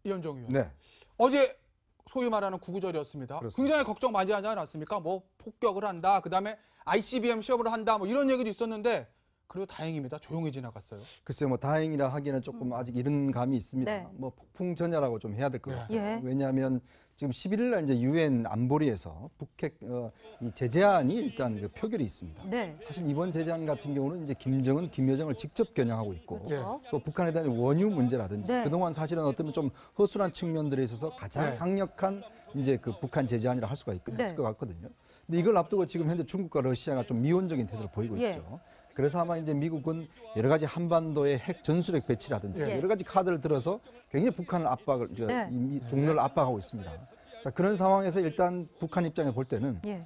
이현정 의원. 네. 어제 소위 말하는 구구절이었습니다. 그렇습니다. 굉장히 걱정 많이 하지 않았습니까? 뭐 폭격을 한다, 그다음에 ICBM 시험을 한다, 뭐 이런 얘기도 있었는데 그래도 다행입니다. 조용히 지나갔어요. 글쎄요, 뭐 다행이라 하기는 조금 아직 이른 감이 있습니다. 네. 뭐 폭풍 전야라고 좀 해야 될 것 예. 같아요. 예. 왜냐하면 지금 11일 날 이제 유엔 안보리에서 북핵 이 제재안이 일단 그 표결이 있습니다. 네. 사실 이번 제재안 같은 경우는 이제 김정은, 김여정을 직접 겨냥하고 있고 그렇죠. 또 북한에 대한 원유 문제라든지 네. 그동안 사실은 어떤 좀 허술한 측면들에 있어서 가장 네. 강력한 이제 그 북한 제재안이라 할 수가 있을 네. 것 같거든요. 근데 이걸 앞두고 지금 현재 중국과 러시아가 좀 미온적인 태도를 보이고 예. 있죠. 그래서 아마 이제 미국은 여러 가지 한반도의 핵 전술핵 배치라든지 예. 여러 가지 카드를 들어서 굉장히 북한을 압박을 네. 동료를 압박하고 있습니다. 자, 그런 상황에서 일단 북한 입장에 볼 때는 예.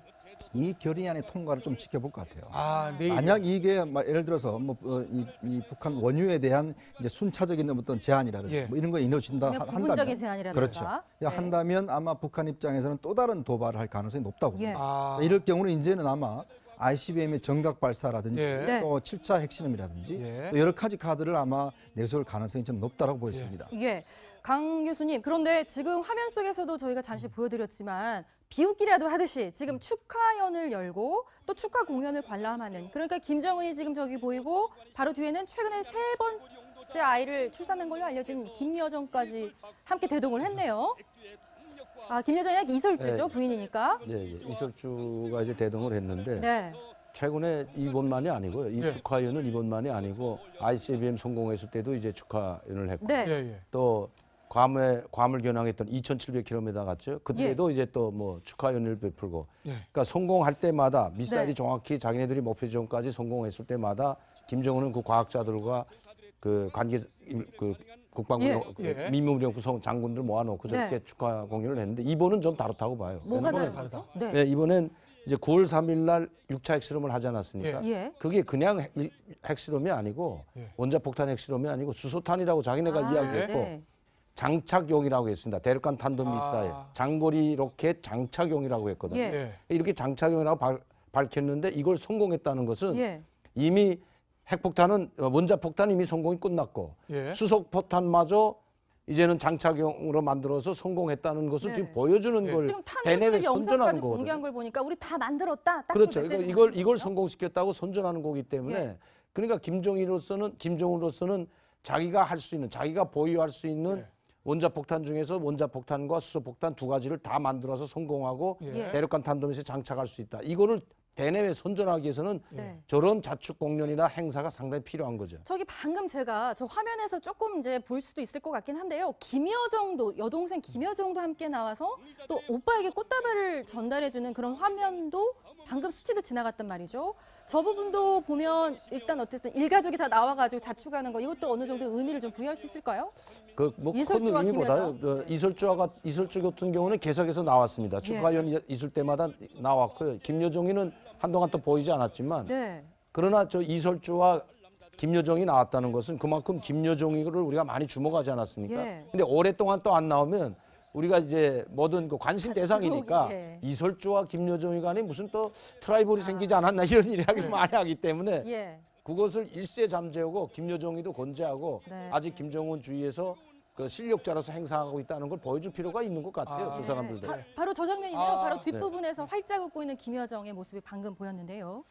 이 결의안의 통과를 좀 지켜볼 것 같아요. 아, 내일. 만약 이게 예를 들어서 이 북한 원유에 대한 이제 순차적인 어떤 제한이라든지 예. 뭐 이런 거에 이루어진다 그러면 한다면 부분적인 제한이라든가. 그렇죠. 네. 한다면 아마 북한 입장에서는 또 다른 도발을 할 가능성이 높다고 봅니다. 예. 아, 이럴 경우는 이제는 아마 ICBM의 정각 발사라든지 예. 네. 또 7차 핵실험이라든지 예. 또 여러 가지 카드를 아마 내세울 가능성이 좀 높다고 보여집니다. 예. 강 교수님, 그런데 지금 화면 속에서도 저희가 잠시 보여드렸지만 비웃기라도 하듯이 지금 축하연을 열고 또 축하 공연을 관람하는, 그러니까 김정은이 지금 저기 보이고 바로 뒤에는 최근에 3번째 아이를 출산한 걸로 알려진 김여정까지 함께 대동을 했네요. 아, 김여정이 아니라 이설주죠, 네. 부인이니까. 예, 이설주가 이제 대동을 했는데 네. 최근에 이번만이 아니고요. 이 예. 축하연은 이번만이 아니고 ICBM 성공했을 때도 이제 축하연을 했고 네. 예, 예. 또 괌을 겨냥했던 2,700km 갔죠. 그때도 이제 또 뭐 축하연을 베풀고. 예. 그러니까 성공할 때마다 미사일이 네. 정확히 자기네들이 목표 지점까지 성공했을 때마다 김정은은 그 과학자들과 그 관계 그 국방부 예. 예. 민무부령 장군들 모아놓고 저렇게 네. 축하 공연을 했는데 이번은 좀 다르다고 봐요. 뭐가 이번엔 다른 거죠? 다르다. 네. 네, 이번엔 이제 9월 3일 날 6차 핵실험을 하지 않았습니까? 예. 그게 그냥 핵실험이 아니고 예. 원자폭탄 핵실험이 아니고 수소탄이라고 자기네가 이야기했고 네. 장착용이라고 했습니다. 대륙간 탄도미사일, 아. 장거리 로켓 장착용이라고 했거든요. 예. 예. 이렇게 장착용이라고 밝혔는데 이걸 성공했다는 것은 예. 이미 핵폭탄은 원자폭탄 이미 성공이 끝났고 예. 수소폭탄마저 이제는 장착용으로 만들어서 성공했다는 것을 네. 지금 보여주는 예. 걸 지금 대내외 탄핵 선전하는 영상까지 거거든요. 공개한 걸 보니까 우리 다 만들었다. 딱 그렇죠. 그 메시지를 이걸 보내거든요. 성공시켰다고 선전하는 거기 때문에 예. 그러니까 김정은으로서는 자기가 할 수 있는, 자기가 보유할 수 있는 예. 원자폭탄 중에서 원자폭탄과 수소폭탄 두 가지를 다 만들어서 성공하고 예. 대륙간 탄도미사일에 장착할 수 있다. 이거를 대내외 선전하기 위해서는 네. 저런 자축 공연이나 행사가 상당히 필요한 거죠. 저기 방금 제가 저 화면에서 조금 이제 볼 수도 있을 것 같긴 한데요. 김여정도, 여동생 김여정도 함께 나와서 또 오빠에게 꽃다발을 전달해주는 그런 화면도 방금 스치듯 지나갔단 말이죠. 저 부분도 보면 일단 어쨌든 일가족이 다 나와가지고 자축하는 거, 이것도 어느 정도 의미를 좀 부여할 수 있을까요? 그뭐큰 이설주와 의미보다요. 이설주 같은 경우는 계속해서 나왔습니다. 예. 축하연이 있을 때마다 나왔고요. 김여정이는 한동안 또 보이지 않았지만 네. 그러나 저 이설주와 김여정이 나왔다는 것은 그만큼 김여정이를 우리가 많이 주목하지 않았습니까? 예. 근데 오랫동안 또 안 나오면 우리가 이제 뭐든 그 관심 대상이니까 예. 이설주와 김여정이 간에 무슨 또 트라이벌이 생기지 않았나 이런 이야기를 많이 하기 때문에 예. 그것을 일세 잠재우고 김여정이도 건재하고 네. 아직 김정은 주위에서 그 실력자로서 행사하고 있다는 걸 보여줄 필요가 있는 것 같아요. 아, 그 사람들도. 바로 저 장면이네요. 아, 바로 뒷부분에서 활짝 웃고 있는 김여정의 모습이 방금 보였는데요.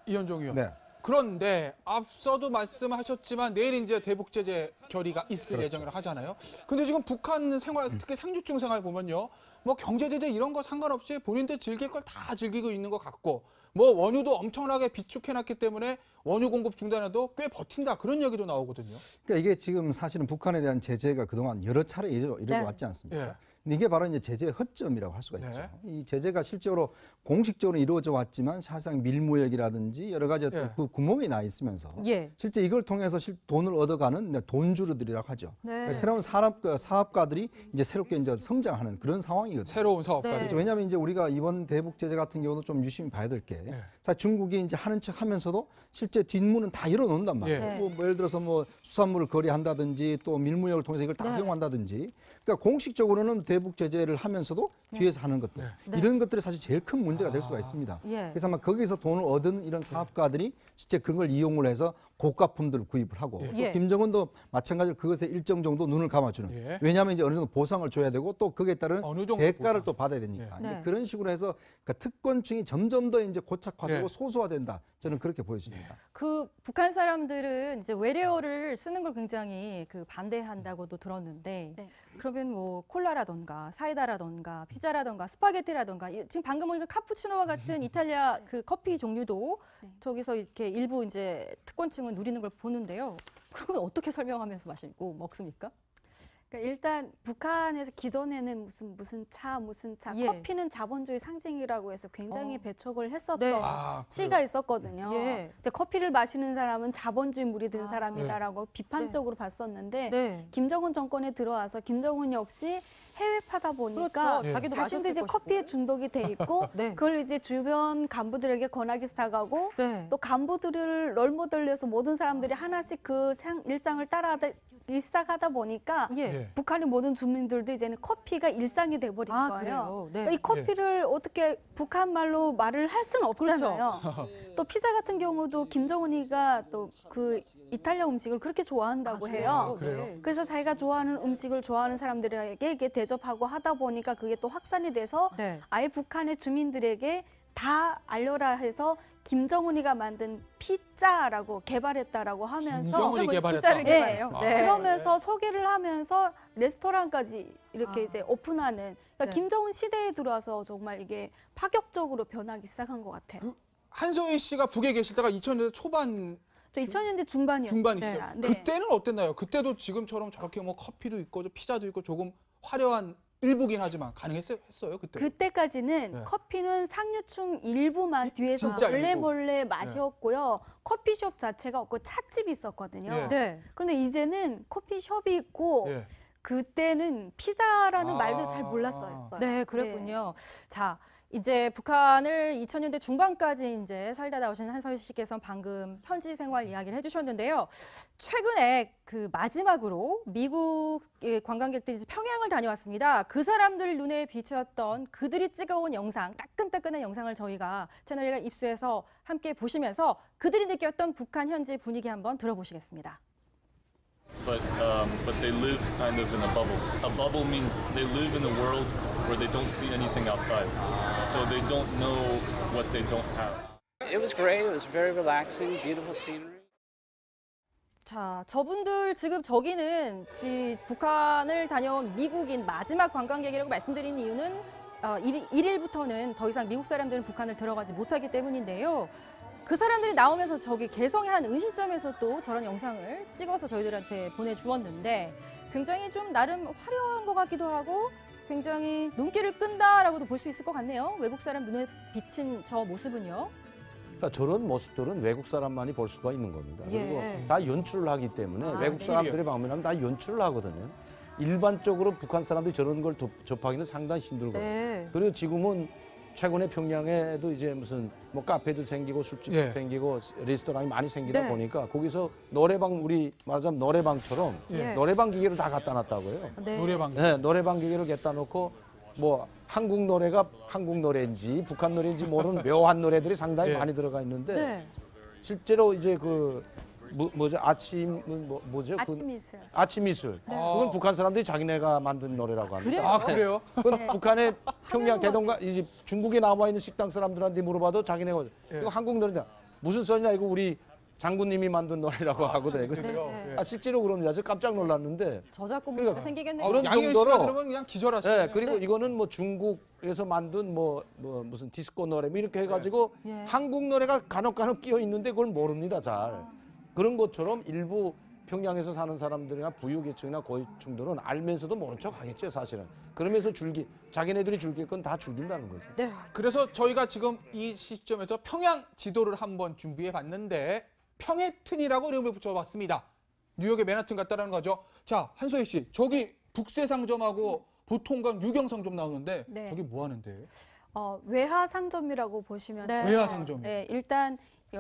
이현정 의원. 네. 그런데 앞서도 말씀하셨지만 내일 이제 대북 제재 결의가 있을 그렇죠. 예정이라 하잖아요. 근데 지금 북한 생활, 특히 상주층 생활 보면요, 뭐 경제 제재 이런 거 상관없이 본인들 즐길 걸 다 즐기고 있는 것 같고, 뭐 원유도 엄청나게 비축해놨기 때문에 원유 공급 중단해도 꽤 버틴다, 그런 얘기도 나오거든요. 그러니까 이게 지금 사실은 북한에 대한 제재가 그동안 여러 차례 이루어져 네. 왔지 않습니까? 예. 근데 이게 바로 이제 제재의 허점이라고 할 수가 네. 있죠. 이 제재가 실제로 공식적으로 이루어져 왔지만 사실상 밀무역이라든지 여러 가지 예. 그 구멍이 나 있으면서 예. 실제 이걸 통해서 돈을 얻어가는 돈주르들이라고 하죠. 네. 그러니까 새로운 사업가들이 이제 새롭게 이제 성장하는 그런 상황이거든요. 새로운 사업가들이. 네. 그렇죠. 왜냐하면 이제 우리가 이번 대북 제재 같은 경우도 좀 유심히 봐야 될 게, 네. 사실 중국이 이제 하는 척 하면서도 실제 뒷문은 다 열어놓는단 말이에요. 예. 뭐 예를 들어서 뭐 수산물을 거래한다든지 또 밀무역을 통해서 이걸 다 네. 허용한다든지. 그러니까 공식적으로는 대북 제재를 하면서도 뒤에서 하는 것들, 네. 이런 것들이 사실 제일 큰 문제가 될 수가 있습니다. 예. 그래서 아마 거기서 돈을 얻은 이런 사업가들이 실제 그걸 이용을 해서 고가품들을 구입을 하고 예. 또 예. 김정은도 마찬가지로 그것에 일정 정도 눈을 감아주는. 예. 왜냐하면 이제 어느 정도 보상을 줘야 되고 또 거기에 따른 어느 정도 대가를 보상. 또 받아야 되니까. 네. 이제 그런 식으로 해서 그러니까 특권층이 점점 더 이제 고착화되고 예. 소수화된다. 저는 그렇게 보여집니다. 그 북한 사람들은 이제 외래어를 쓰는 걸 굉장히 그 반대한다고도 들었는데 네. 그러면 뭐 콜라라던가 사이다라던가 피자라던가 스파게티라던가 지금 방금 보니까 카푸치노와 같은 이탈리아 그 커피 종류도 네. 저기서 이렇게 일부 이제 특권층은 누리는 걸 보는데요. 그건 어떻게 설명하면서 마시고 먹습니까? 그러니까 일단 북한에서 기존에는 무슨 차, 예. 커피는 자본주의 상징이라고 해서 굉장히 배척을 했었던 네. 아, 시가 있었거든요. 예. 이제 커피를 마시는 사람은 자본주의 물이 든 아. 사람이다라고 비판적으로 봤었는데 네. 김정은 정권에 들어와서 김정은 역시 해외파다 보니까 그렇죠. 예. 자기도 자신도 이제 마셨을 커피에 것이고. 중독이 돼 있고 네. 그걸 이제 주변 간부들에게 권하기 시작하고 네. 또 간부들을 롤모델로 해서 모든 사람들이 하나씩 그 일상을 따라하기 시작하다 보니까 예. 예. 북한의 모든 주민들도 이제는 커피가 일상이 돼버린 아, 거예요. 그래요. 네. 그러니까 이 커피를 어떻게 북한 말로 말을 할 수는 없잖아요. 또 피자 같은 경우도 김정은이가 또 그 이탈리아 음식을 그렇게 좋아한다고 해요. 그래요? 그래서 자기가 좋아하는 음식을 좋아하는 사람들에게 이게 대접하고 하다 보니까 그게 또 확산이 돼서 네. 아예 북한의 주민들에게 다 알려라 해서 김정은이가 만든 피자라고 개발했다라고 하면서 김정은이 개발했다. 피자를 네. 개발해요. 아, 네. 그러면서 소개를 하면서 레스토랑까지 이렇게 아. 이제 오픈하는 그러니까 네. 김정은 시대에 들어와서 정말 이게 파격적으로 변하기 시작한 것 같아요. 한소희 씨가 북에 계실 때가 2000년대 초반 저 2000년대 중반이었어요. 중반이시죠. 네. 그때는 어땠나요? 그때도 지금처럼 저렇게 뭐 커피도 있고 피자도 있고 조금 화려한 일부긴 하지만 가능했어요 그때. 그때까지는 네. 커피는 상류층 일부만 뒤에서 진짜 몰래 일부. 몰래 마셨고요. 커피숍 자체가 없고 찻집이 있었거든요. 예. 네. 그런데 이제는 커피숍이 있고 예. 그때는 피자라는 아. 말도 잘 몰랐어요. 네, 그랬군요. 자, 이제 북한을 2000년대 중반까지 이제 살다 나오신 한서희 씨께서 방금 현지 생활 이야기를 해주셨는데요. 최근에 그 마지막으로 미국 관광객들이 이제 평양을 다녀왔습니다. 그 사람들 눈에 비쳤던 그들이 찍어온 영상, 따끈따끈한 영상을 저희가 채널에 입수해서 함께 보시면서 그들이 느꼈던 북한 현지 분위기 한번 들어보시겠습니다. but they live kind of in a bubble. A bubble means they live in a world where they don't see anything outside, so they don't know what they don't have. It was great. It was very relaxing, beautiful scenery. 자, 저분들 지금 저기는 북한을 다녀온 미국인 마지막 관광객이라고 말씀드린 이유는 1일부터는 더 이상 미국 사람들은 북한을 들어가지 못하기 때문인데요. 그 사람들이 나오면서 저기 개성의 한 음식점에서 또 저런 영상을 찍어서 저희들한테 보내주었는데 굉장히 좀 나름 화려한 것 같기도 하고 굉장히 눈길을 끈다라고도 볼 수 있을 것 같네요. 외국 사람 눈에 비친 저 모습은요. 그러니까 저런 모습들은 외국 사람만이 볼 수가 있는 겁니다. 예. 그리고 다 연출을 하기 때문에 아, 외국 네. 사람들이 방문하면 다 연출을 하거든요. 일반적으로 북한 사람들이 저런 걸 접하기는 상당히 힘들거든요. 네. 그리고 지금은 최근에 평양에도 이제 무슨 뭐 카페도 생기고 술집도 예. 생기고 레스토랑이 많이 생기다 네. 보니까 거기서 노래방 우리 말하자면 노래방처럼 예. 노래방 기계를 다 갖다 놨다고요. 네. 노래방. 네, 노래방 기계를 갖다 놓고 뭐 한국 노래가 한국 노래인지 북한 노래인지 모르는 묘한 노래들이 상당히 예. 많이 들어가 있는데 네. 실제로 이제 그 뭐죠 뭐죠 아침 이슬. 아침 이슬 그건 북한 사람들이 자기네가 만든 노래라고 합니다. 그래요? 아 그래요? 그건 북한의 평양 대동강 이제 중국에 나와 있는 식당 사람들한테 물어봐도 자기네가 예. 이거 한국 노래다 무슨 소리냐 이거 우리 장군님이 만든 노래라고 하거든요. 그래요? 네. 예. 아 실제로 그럽니다. 저 깜짝 놀랐는데. 저작권 문제가 그러니까 생기겠네요. 그런 양희은 정도로- 씨가 들으면 그냥 기절하시네요. 네, 그리고 이거는 뭐 중국에서 만든 뭐 무슨 디스코 노래 뭐 이렇게 해가지고 예. 한국 노래가 간혹 끼어 있는데 그걸 모릅니다 잘. 그런 것처럼 일부 평양에서 사는 사람들이나 부유계층이나 고위층들은 알면서도 모른 척 하겠죠 사실은. 그러면서 자기네들이 즐길 건 다 즐긴다는 거죠. 네. 그래서 저희가 지금 이 시점에서 평양 지도를 한번 준비해 봤는데 평해튼이라고 이름을 붙여봤습니다. 뉴욕의 맨하튼 같다라는 거죠. 자, 한소희 씨, 저기 북새상점하고 보통관 유경상점 나오는데 네. 저기 뭐 하는데요? 외화 상점이라고 보시면 네. 돼요. 외화 상점이요? 네, 일단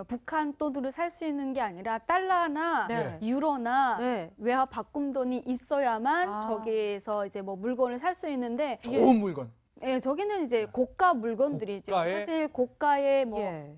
북한 돈으로 살 수 있는 게 아니라 달러나 네. 유로나 네. 외화 바꿈 돈이 있어야만 아. 저기에서 이제 뭐 물건을 살 수 있는데 좋은 물건. 예, 저기는 이제 고가 물건들이죠. 고가의? 사실 고가의 뭐 예.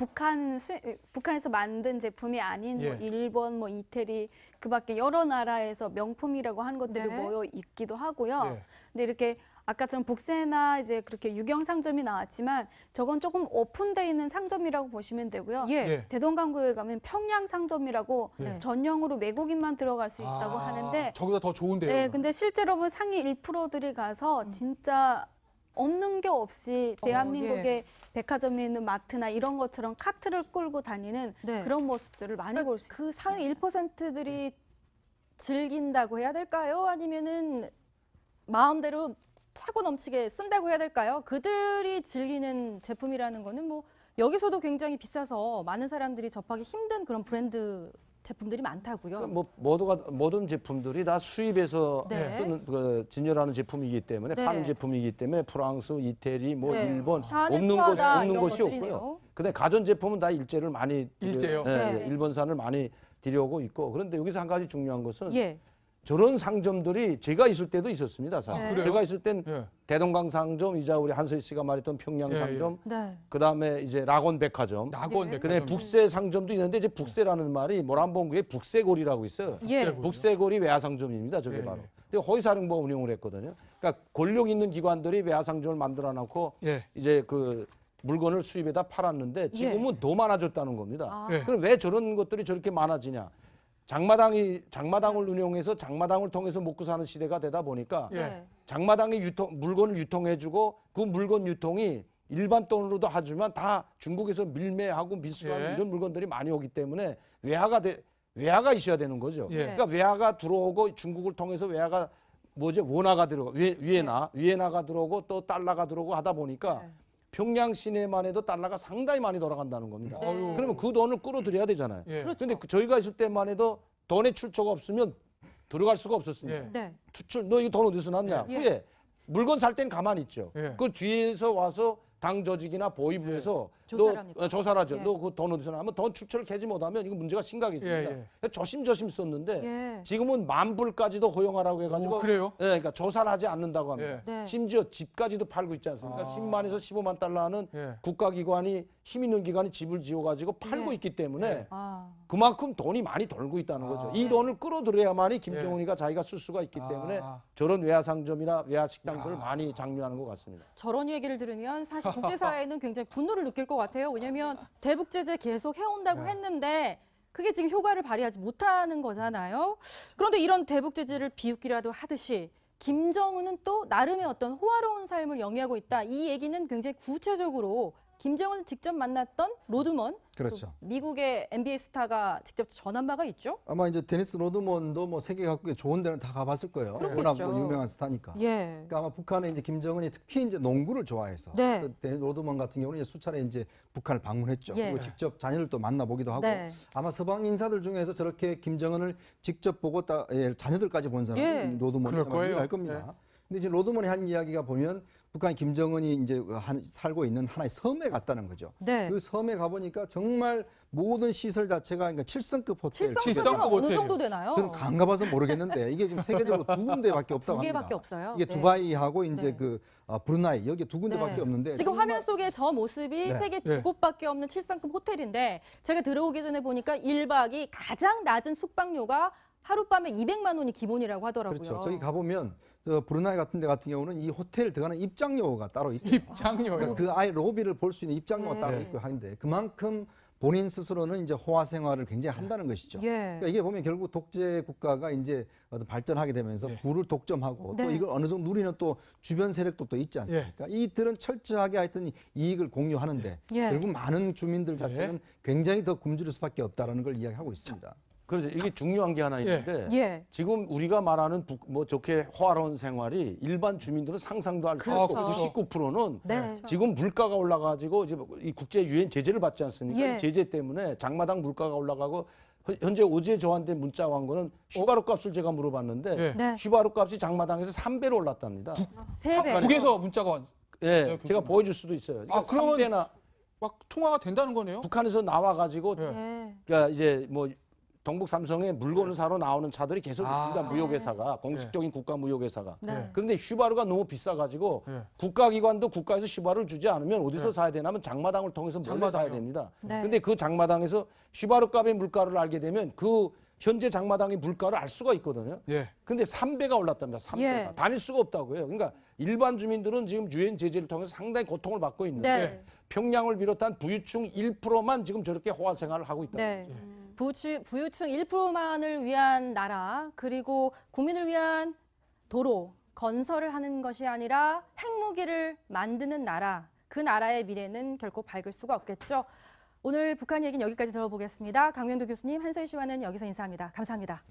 북한에서 만든 제품이 아닌 예. 뭐 일본, 뭐 이태리 그밖에 여러 나라에서 명품이라고 하는 것들이 네. 모여 있기도 하고요. 예. 근데 이렇게 아까처럼 북세나 이제 그렇게 유경 상점이 나왔지만 저건 조금 오픈돼 있는 상점이라고 보시면 되고요. 예. 예. 대동강구에 가면 평양 상점이라고 예. 전용으로 외국인만 들어갈 수 있다고 하는데 저보다 더 좋은데요. 네, 근데 실제로 보면 상위 1%들이 가서 진짜 없는 게 없이 대한민국의 백화점에 있는 마트나 이런 것처럼 카트를 끌고 다니는 네. 그런 모습들을 많이 볼 수 있어요. 그 상위 1%들이 즐긴다고 해야 될까요? 아니면은 마음대로 차고 넘치게 쓴다고 해야 될까요? 그들이 즐기는 제품이라는 거는 뭐 여기서도 굉장히 비싸서 많은 사람들이 접하기 힘든 그런 브랜드 제품들이 많다고요. 뭐 모든 제품들이 다 수입해서 네. 쓰는 진열하는 제품이기 때문에 네. 파는 제품이기 때문에 프랑스, 이태리, 뭐 네. 일본 샤넬, 없는 프라다 없는 이런 곳이 것들이네요. 없고요. 근데 가전 제품은 다 일제를 많이 일제요? 네. 일본산을 많이 들여오고 있고 그런데 여기서 한 가지 중요한 것은 예. 저런 상점들이 제가 있을 때도 있었습니다. 사실. 아, 그래요? 제가 있을 땐 예. 대동강 상점, 우리 한소희 씨가 말했던 평양 예, 상점, 네. 그다음에 이제 락원 백화점, 낙원 예. 그다음에 백화점. 북세 상점도 있는데 이제 북세라는 말이 모란봉구에 북세골이라고 있어요. 예. 북세골이 외화상점입니다. 저게 예, 바로. 예. 근데 허위사령부가 운영을 했거든요. 그러니까 권력 있는 기관들이 외화상점을 만들어 놓고 예. 이제 그 물건을 수입에다 팔았는데 지금은 더 많아졌다는 겁니다. 아. 예. 그럼 왜 저런 것들이 저렇게 많아지냐? 장마당을 운영해서 장마당을 통해서 먹고 사는 시대가 되다 보니까 예. 네. 장마당이 물건을 유통해주고 그 물건 유통이 일반 돈으로도 하지만 다 중국에서 밀매하고 미수하는 예. 이런 물건들이 많이 오기 때문에 외화가 있어야 되는 거죠. 예. 그러니까 외화가 들어오고 중국을 통해서 외화가 원화가 들어오고 위에나가 들어오고 또 달러가 들어오고 하다 보니까 네. 평양 시내만 해도 달러가 상당히 많이 돌아간다는 겁니다. 네. 그러면 그 돈을 끌어들여야 되잖아요. 예. 그렇죠. 근데 저희가 있을 때만 해도 돈의 출처가 없으면 들어갈 수가 없었습니다. 예. 네. 너 이거 돈 어디서 났냐? 예. 후에 물건 살 땐 가만히 있죠. 예. 그 뒤에서 와서 당 조직이나 보이부에서 조사를 합니까? 너 조사를 하죠. 예. 너 그 돈 어디서 나면 돈 출처를 캐지 못하면 이거 문제가 심각해집니다. 예, 조심조심 썼는데 예. 지금은 만불까지도 허용하라고 해가지고 오, 그래요? 예, 그러니까 조사를 하지 않는다고 합니다. 예. 네. 심지어 집까지도 팔고 있지 않습니까? 아. 10만에서 15만 달러 하는 예. 국가기관이 힘 있는 기관이 집을 지어가지고 팔고 예. 있기 때문에 아. 그만큼 돈이 많이 돌고 있다는 거죠. 이 네. 돈을 끌어들여야만이 김정은이가 자기가 쓸 수가 있기 때문에 아. 저런 외화상점이나 외화식당들을 많이 장려하는 것 같습니다. 저런 얘기를 들으면 사실 국제사회는 굉장히 분노를 느낄 것 같아요. 왜냐하면 대북 제재 계속 해온다고 네. 했는데 그게 지금 효과를 발휘하지 못하는 거잖아요. 그런데 이런 대북 제재를 비웃기라도 하듯이 김정은은 또 나름의 어떤 호화로운 삶을 영위하고 있다. 이 얘기는 굉장히 구체적으로 김정은을 직접 만났던 로드먼, 그렇죠. 또 미국의 NBA 스타가 직접 전한 바가 있죠. 아마 이제 데니스 로드먼도 뭐 세계 각국에 좋은 데는 다 가봤을 거예요. 그렇겠죠. 워낙 뭐 유명한 스타니까. 예. 그러니까 아마 북한에 이제 김정은이 특히 이제 농구를 좋아해서 네. 또 데니스 로드먼 같은 경우는 이제 수차례 이제 북한을 방문했죠. 예. 그리고 직접 자녀를 또 만나보기도 하고 네. 아마 서방 인사들 중에서 저렇게 김정은을 직접 보고 자녀들까지 본 사람은 예. 로드먼이 그럴 거예요. 할 겁니다. 근데 이제 로드먼이 한 이야기가 보면 북한 김정은이 이제 살고 있는 하나의 섬에 갔다는 거죠. 네. 그 섬에 가보니까 정말 모든 시설 자체가 그러니까 7성급 호텔. 칠성급이면 어느 호텔이요. 정도 되나요? 저는 안 가봐서 모르겠는데 이게 지금 세계적으로 두 군데밖에 없다고 두 개밖에 합니다. 없어요. 이게 네. 두바이하고 이제 네. 그 브루나이 여기 두 군데밖에 네. 없는데 지금 정말 화면 속에 저 모습이 네. 세계 네. 두 곳밖에 없는 7성급 호텔인데 제가 들어오기 전에 보니까 1박이 가장 낮은 숙박료가 하룻밤에 200만 원이 기본이라고 하더라고요. 그렇죠. 저기 가보면 브루나이 같은 데 같은 경우는 이 호텔 들어가는 입장료가 따로 있죠. 입장료요. 그러니까 그 아예 로비를 볼 수 있는 입장료가 네. 따로 있고 하는데 그만큼 본인 스스로는 이제 호화 생활을 굉장히 한다는 것이죠. 예. 그러니까 이게 보면 결국 독재 국가가 이제 어떤 발전하게 되면서 부를 독점하고 또 네. 이걸 어느 정도 누리는 또 주변 세력도 또 있지 않습니까? 이들은 철저하게 하여튼 이익을 공유하는데 예. 결국 많은 주민들 자체는 굉장히 더 굶주릴 수밖에 없다라는 걸 이야기하고 있습니다. 그래서 이게 중요한 게 하나 있는데 예. 지금 우리가 말하는 뭐 좋게 호화로운 생활이 일반 주민들은 상상도 할 수 그렇죠. 없고 99%는 네. 지금 물가가 올라가지고 이제 이 국제 유엔 제재를 받지 않습니까? 예. 이 제재 때문에 장마당 물가가 올라가고 현재 어제 저한테 문자 온 거는 슈바루 값을 제가 물어봤는데 예. 네. 슈바루 값이 장마당에서 3배로 올랐답니다. 3배. 북에서 문자가 왔. 예, 제가 보여줄 수도 있어요. 그러니까 그러면 3배나 막 통화가 된다는 거네요. 북한에서 나와가지고 예. 예. 그러니까 이제 뭐 동북 삼성에 물건을 사러 나오는 차들이 계속 있습니다. 무역회사가 공식적인 국가 무역회사가. 네. 그런데 휘바르가 너무 비싸가지고 네. 국가기관도 국가에서 휘바르를 주지 않으면 어디서 사야 되냐면 장마당을 통해서 몰래 사야 장마당이요. 됩니다. 네. 근데 그 장마당에서 휘바르 값의 물가를 알게 되면 그 현재 장마당의 물가를 알 수가 있거든요. 예. 근데 3배가 올랐답니다. 3배가. 예. 다닐 수가 없다고 해요. 그러니까 일반 주민들은 지금 유엔 제재를 통해서 상당히 고통을 받고 있는데 네. 평양을 비롯한 부유층 1%만 지금 저렇게 호화 생활을 하고 있다. 네. 부유층 1%만을 위한 나라, 그리고 국민을 위한 도로, 건설을 하는 것이 아니라 핵무기를 만드는 나라, 그 나라의 미래는 결코 밝을 수가 없겠죠. 오늘 북한 얘기는 여기까지 들어보겠습니다. 강명도 교수님, 한서희 씨와는 여기서 인사합니다. 감사합니다.